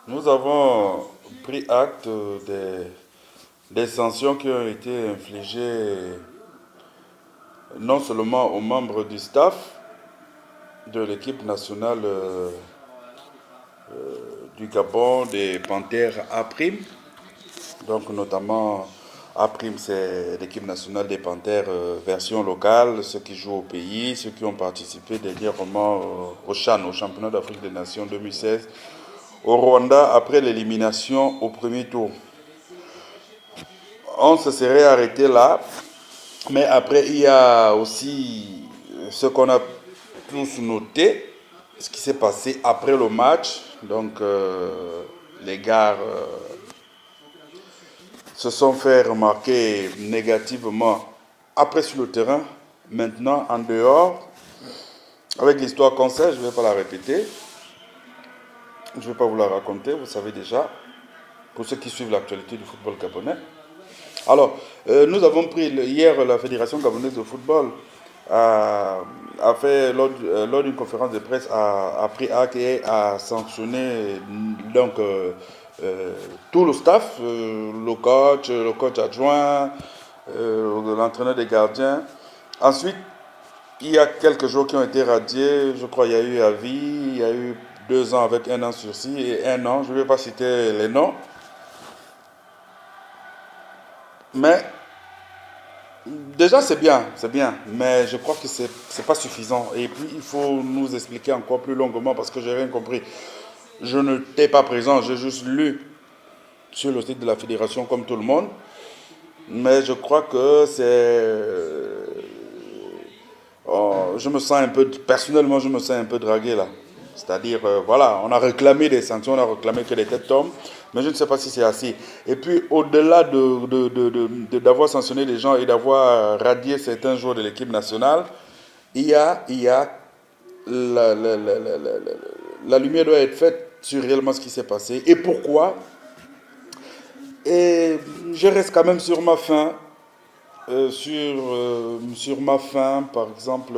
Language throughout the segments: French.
Nous avons pris acte des sanctions qui ont été infligées non seulement aux membres du staff de l'équipe nationale du Gabon des Panthères A', donc notamment A', c'est l'équipe nationale des Panthères version locale, ceux qui jouent au pays, ceux qui ont participé dernièrement au CHAN, au Championnat d'Afrique des Nations 2016, au Rwanda après l'élimination au premier tour. On se serait arrêté là, mais après il y a aussi ce qu'on a tous noté, ce qui s'est passé après le match. Donc les gars se sont fait remarquer négativement après sur le terrain. Maintenant en dehors, avec l'histoire qu'on sait, je ne vais pas la répéter. Je ne vais pas vous la raconter, vous savez déjà, pour ceux qui suivent l'actualité du football gabonais. Alors, nous avons pris hier la Fédération gabonaise de football a fait lors d'une conférence de presse a pris acte et a sanctionné donc tout le staff, le coach adjoint, l'entraîneur des gardiens. Ensuite, il y a quelques jours qui ont été radiés. Je crois qu'il y a eu avis, il y a eu 2 ans avec 1 an sursis et 1 an. Je ne vais pas citer les noms. Mais déjà, c'est bien, mais je crois que c'est pas suffisant. Et puis, il faut nous expliquer encore plus longuement parce que j'ai rien compris. Je n'étais pas présent, j'ai juste lu sur le site de la fédération comme tout le monde. Mais je crois que je me sens un peu, personnellement, je me sens un peu dragué là. C'est-à-dire, voilà, on a réclamé des sanctions, on a réclamé que les têtes tombent, mais je ne sais pas si c'est assez. Et puis, au-delà d'avoir sanctionné les gens et d'avoir radié certains joueurs de l'équipe nationale, il y a la lumière doit être faite sur réellement ce qui s'est passé et pourquoi. Et je reste quand même sur ma faim, sur ma faim, par exemple.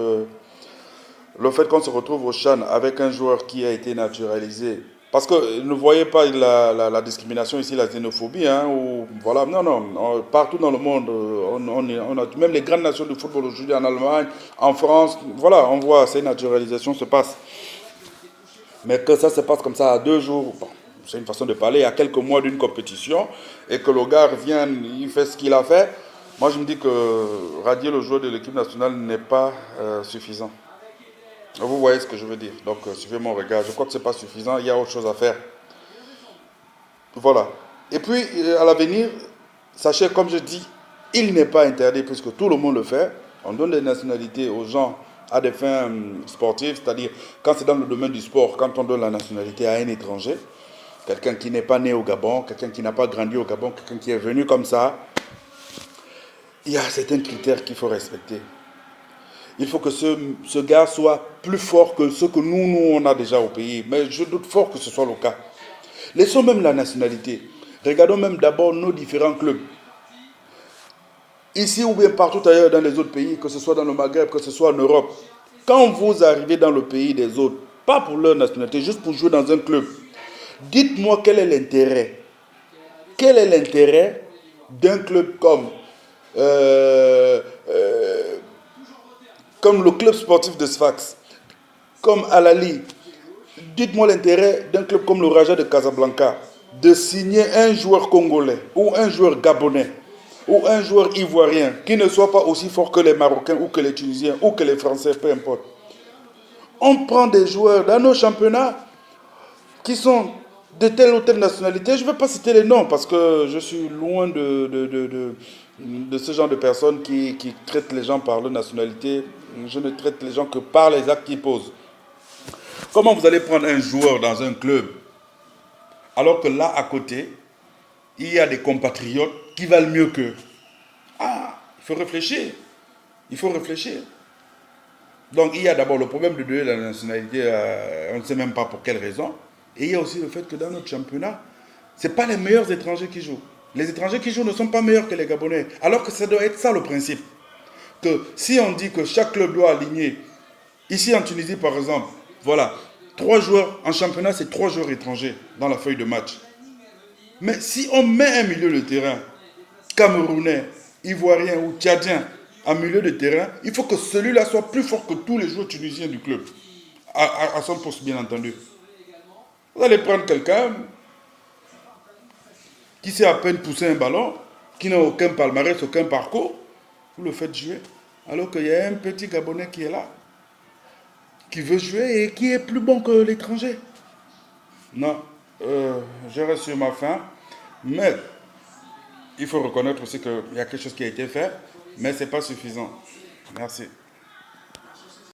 Le fait qu'on se retrouve au CHAN avec un joueur qui a été naturalisé, parce que ne voyez pas la discrimination ici, la xénophobie, hein, ou, voilà, non, non, partout dans le monde, on a, même les grandes nations du football aujourd'hui en Allemagne, en France, voilà, on voit ces naturalisations se passent. Mais que ça se passe comme ça à 2 jours, bon, c'est une façon de parler, à quelques mois d'une compétition, et que le gars vienne, il fait ce qu'il a fait, moi je me dis que radier le joueur de l'équipe nationale n'est pas suffisant. Vous voyez ce que je veux dire. Donc, suivez mon regard. Je crois que ce n'est pas suffisant. Il y a autre chose à faire. Voilà. Et puis, à l'avenir, sachez, comme je dis, il n'est pas interdit puisque tout le monde le fait. On donne des nationalités aux gens à des fins sportives, c'est-à-dire quand c'est dans le domaine du sport, quand on donne la nationalité à un étranger, quelqu'un qui n'est pas né au Gabon, quelqu'un qui n'a pas grandi au Gabon, quelqu'un qui est venu comme ça, il y a certains critères qu'il faut respecter. Il faut que ce gars soit plus fort que ce que nous, on a déjà au pays. Mais je doute fort que ce soit le cas. Laissons même la nationalité. Regardons même d'abord nos différents clubs. Ici ou bien partout ailleurs dans les autres pays, que ce soit dans le Maghreb, que ce soit en Europe. Quand vous arrivez dans le pays des autres, pas pour leur nationalité, juste pour jouer dans un club, dites-moi quel est l'intérêt. Quel est l'intérêt d'un club euh, euh, comme le club sportif de Sfax, comme Alali? Dites-moi l'intérêt d'un club comme le Raja de Casablanca de signer un joueur congolais ou un joueur gabonais ou un joueur ivoirien qui ne soit pas aussi fort que les Marocains ou que les Tunisiens ou que les Français, peu importe. On prend des joueurs dans nos championnats qui sont de telle ou telle nationalité. Je ne vais pas citer les noms parce que je suis loin de ce genre de personnes qui traitent les gens par leur nationalité. Je ne traite les gens que par les actes qu'ils posent. Comment vous allez prendre un joueur dans un club alors que là, à côté, il y a des compatriotes qui valent mieux qu'eux? Ah, il faut réfléchir. Il faut réfléchir. Donc, il y a d'abord le problème de donner la nationalité, on ne sait même pas pour quelle raison. Et il y a aussi le fait que dans notre championnat, ce n'est pas les meilleurs étrangers qui jouent. Les étrangers qui jouent ne sont pas meilleurs que les Gabonais. Alors que ça doit être ça le principe. Que si on dit que chaque club doit aligner, ici en Tunisie par exemple, voilà, 3 joueurs en championnat, c'est 3 joueurs étrangers dans la feuille de match. Mais si on met un milieu de terrain camerounais, ivoirien ou tchadien en milieu de terrain, il faut que celui-là soit plus fort que tous les joueurs tunisiens du club. À son poste, bien entendu. Vous allez prendre quelqu'un qui sait à peine pousser un ballon, qui n'a aucun palmarès, aucun parcours, vous le faites jouer. Alors qu'il y a un petit Gabonais qui est là, qui veut jouer et qui est plus bon que l'étranger. Non, je reste sur ma faim. Mais il faut reconnaître aussi qu'il y a quelque chose qui a été fait, mais ce n'est pas suffisant. Merci.